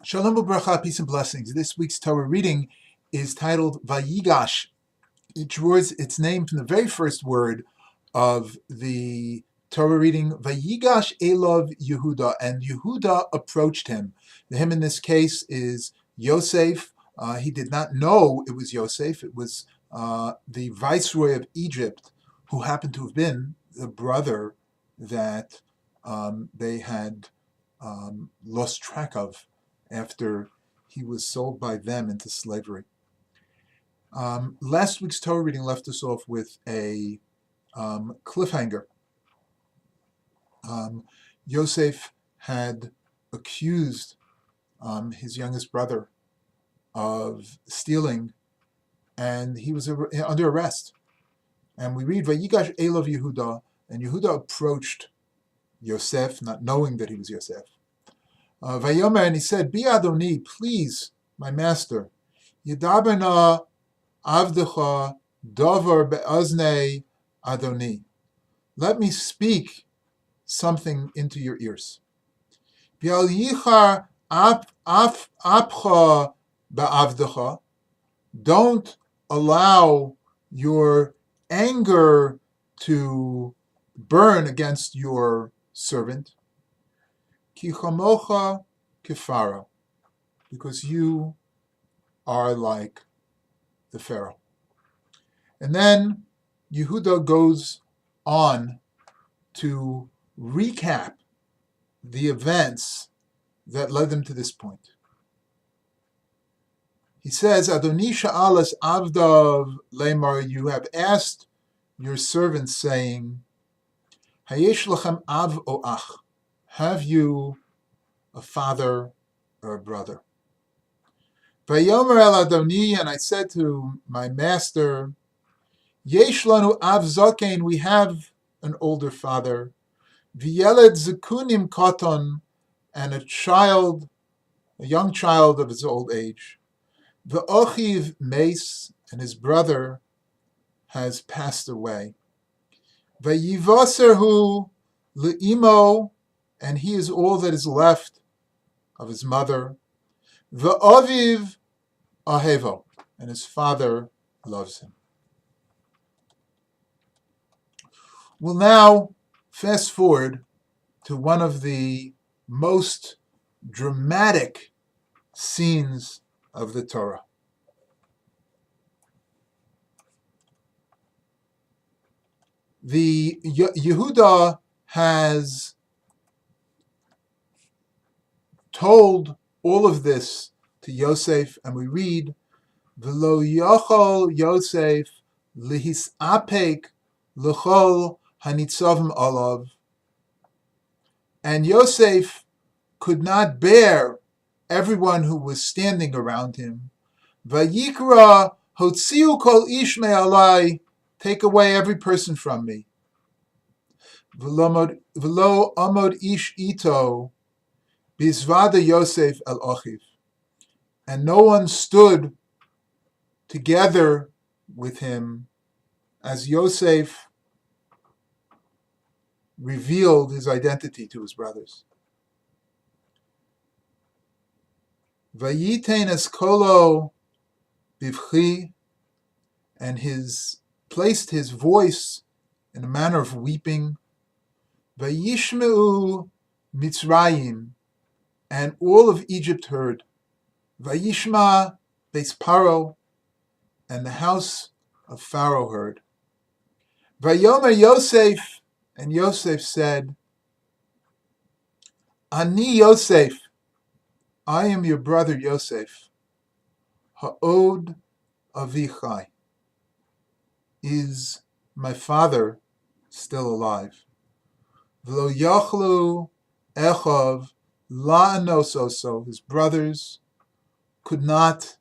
Shalom Ubracha, peace and blessings. This week's Torah reading is titled Vayigash. It draws its name from the very first word of the Torah reading, Vayigash Elov Yehuda, and Yehuda approached him. The him in this case is Yosef. He did not know it was Yosef. It was the viceroy of Egypt, who happened to have been the brother that they had lost track of after he was sold by them into slavery. Last week's Torah reading left us off with a cliffhanger. Yosef had accused his youngest brother of stealing, and he was under arrest. And we read, Vayigash Elov Yehuda, and Yehuda approached Yosef, not knowing that he was Yosef. Vayomer, and he said, Bi Adoni, please, my master, Yedaberna Avdecha Dover Be'aznei Adoni. Let me speak something into your ears. Bial Yichar Apcha Be'avdecha. Don't allow your anger to burn against your servant. Ki chamocha kefaro, because you are like the Pharaoh. And then Yehuda goes on to recap the events that led them to this point. He says, Adoni sha'alas avdav lemar, you have asked your servants, saying, Hayesh lachem av o ach, have you a father or a brother? Vayomer el Adoni, and I said to my master, Yesh lanu av zaken, we have an older father, v'yeled zekunim katon, and a young child of his old age. V'ochiv meis, and his brother has passed away. Vayivaserhu le'imo, and he is all that is left of his mother. V'aviv ahevo, and his father loves him. We'll now fast forward to one of the most dramatic scenes of the Torah. The Yehuda has told all of this to Yosef, and we read, V'lo yochol Yosef lihisapek l'chol hanitzavim olav. And Yosef could not bear everyone who was standing around him. Vayikra hotziu kol ish me'alai, take away every person from me. V'lo amod ish ito bizvada Yosef el ochiv, and no one stood together with him as Yosef revealed his identity to his brothers. Vayiten eskolo bivchi, and placed his voice in a manner of weeping. Vayishmeu Mitzrayim, and all of Egypt heard. Vayishma Beis Paro, and the house of Pharaoh heard. Vayomer Yosef, and Yosef said, Ani Yosef, I am your brother Yosef. Ha'od avichai, is my father still alive? V'lo yachlu echav la'anos oso, his brothers could not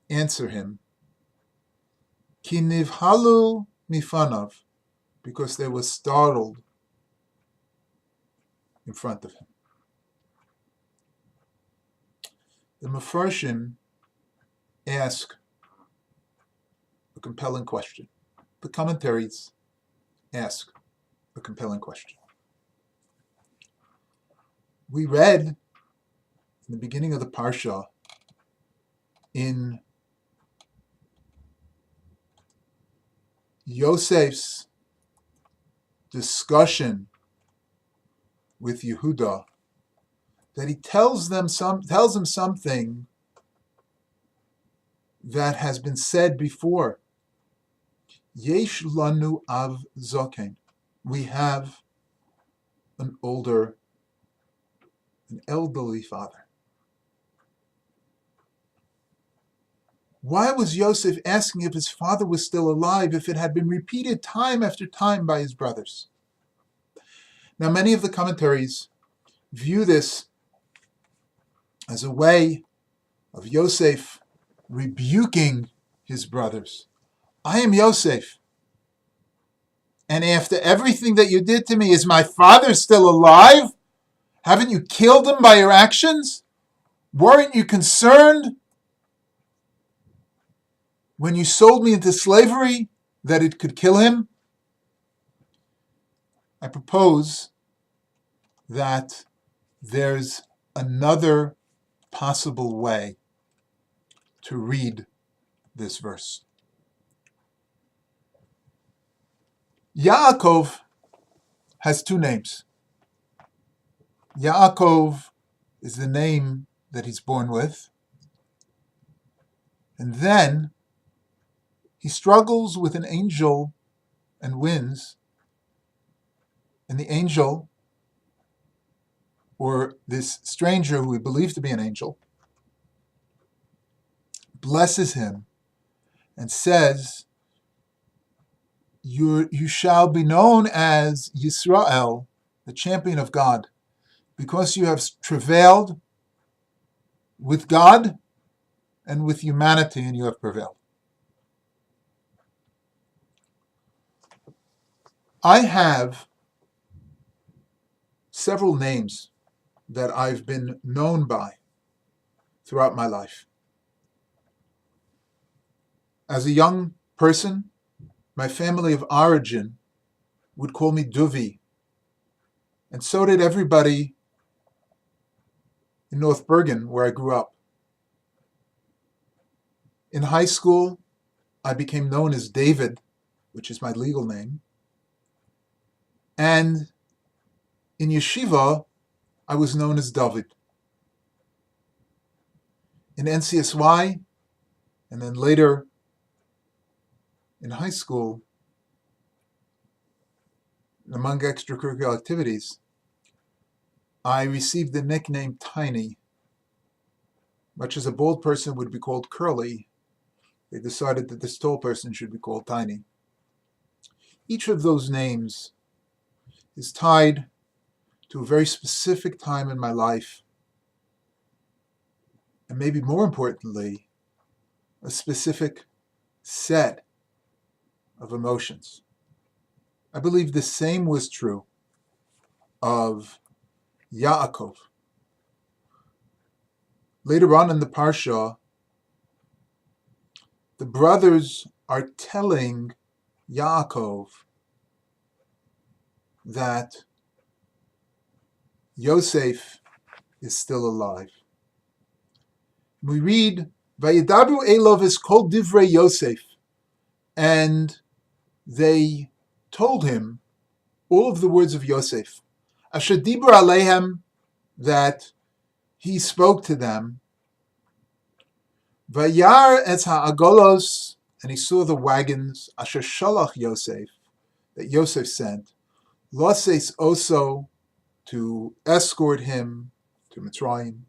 answer him. Ki nivhalu mifanav, because they were startled in front of him. The Mefarshim ask a compelling question. The commentaries ask a compelling question. We read in the beginning of the Parsha, in Yosef's discussion with Yehuda, that he tells him something that has been said before. Yesh lanu av zoken. We have an elderly father. Why was Yosef asking if his father was still alive if it had been repeated time after time by his brothers? Now, many of the commentaries view this as a way of Yosef rebuking his brothers. I am Yosef, and after everything that you did to me, is my father still alive? Haven't you killed him by your actions? Weren't you concerned when you sold me into slavery that it could kill him? I propose that there's another possible way to read this verse. Yaakov has two names. Yaakov is the name that he's born with, and then he struggles with an angel and wins, and the angel, or this stranger who we believe to be an angel, blesses him and says, you shall be known as Yisrael, the champion of God, because you have travailed with God and with humanity, and you have prevailed. I have several names that I've been known by throughout my life. As a young person, my family of origin would call me Duvi, and so did everybody in North Bergen, where I grew up. In high school, I became known as David, which is my legal name, and in yeshiva, I was known as David. In NCSY, and then later in high school, among extracurricular activities, I received the nickname Tiny. Much as a bald person would be called Curly, they decided that this tall person should be called Tiny. Each of those names is tied to a very specific time in my life, and maybe more importantly, a specific set of emotions. I believe the same was true of Yaakov. Later on in the Parsha, the brothers are telling Yaakov that Yosef is still alive. We read, Vayidabru Elov es kol divrei Yosef, and they told him all of the words of Yosef. Asher dibur aleihem, that he spoke to them. Vayar es ha'agolos, and he saw the wagons. Asher shalach Yosef, that Yosef sent. Loses oso, to escort him to Mitzrayim.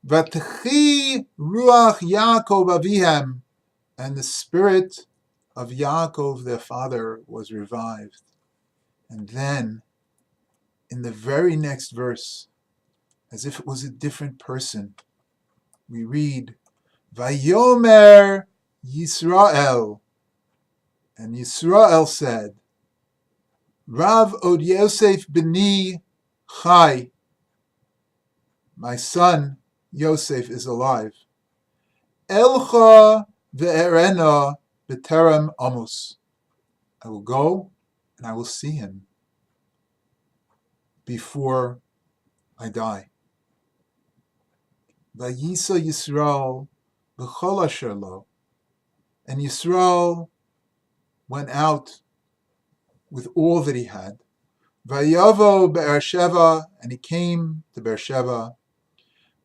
Vatchi ruach Yaakov avihem, and the spirit of Yaakov, their father, was revived. And then, in the very next verse, as if it was a different person, we read, Vayomer Yisrael, and Yisrael said, Rav od Yosef b'ni chai, my son Yosef is alive. Elcha ve'erena b'terem amos, I will go and I will see him before I die. Vayisa Yisrael b'chol asher lo. And Yisrael went out with all that he had. Vayavo Be'ersheva, and he came to Beersheba.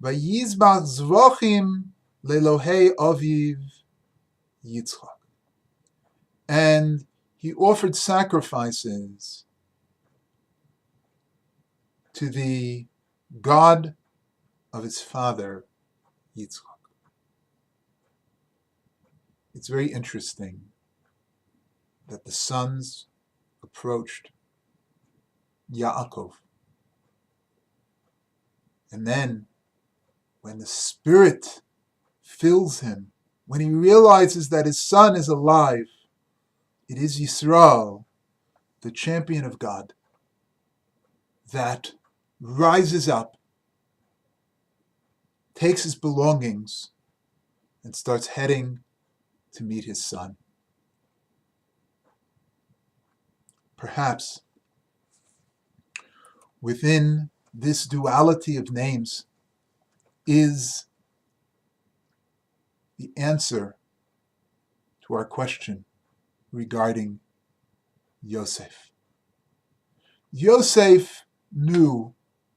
Vayizbach zvachim lelohei aviv Yitzchak. And he offered sacrifices to the God of his father Yitzchak. It's very interesting that the sons approached Yaakov. And then, when the Spirit fills him, when he realizes that his son is alive, it is Yisrael, the champion of God, that rises up, takes his belongings, and starts heading to meet his son. Perhaps within this duality of names is the answer to our question regarding Yosef. Yosef knew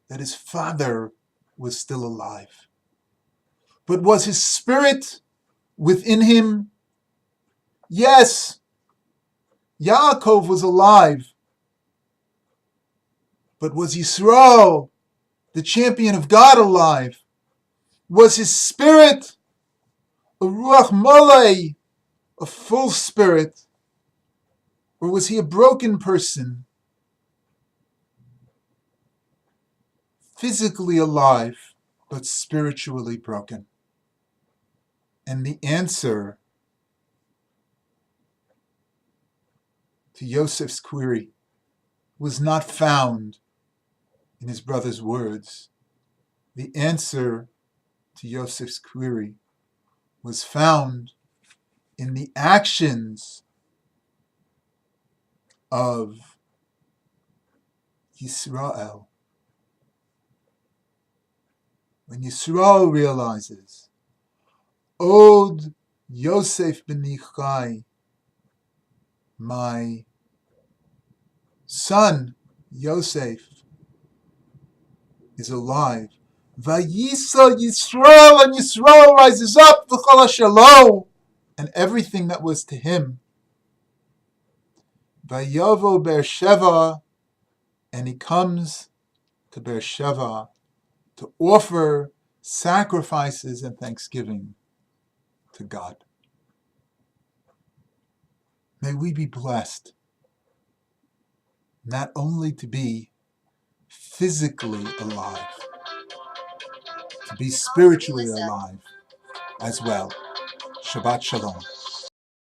that his father was still alive. But was his spirit within him? Yes, Yaakov was alive. But was Yisrael, the champion of God, alive? Was his spirit a ruach malei, a full spirit? Or was he a broken person, physically alive, but spiritually broken? And the answer to Yosef's query was not found in his brother's words. The answer to Yosef's query was found in the actions of Yisrael. When Yisrael realizes, Od Yosef b'ni Chai, my son Yosef is alive. Vayisa Yisrael, and Yisrael rises up, v'chol asher lo, and everything that was to him. Vayavo Beersheva, and he comes to Beersheva to offer sacrifices and thanksgiving to God. May we be blessed not only to be physically alive, to be spiritually alive as well. Shabbat Shalom.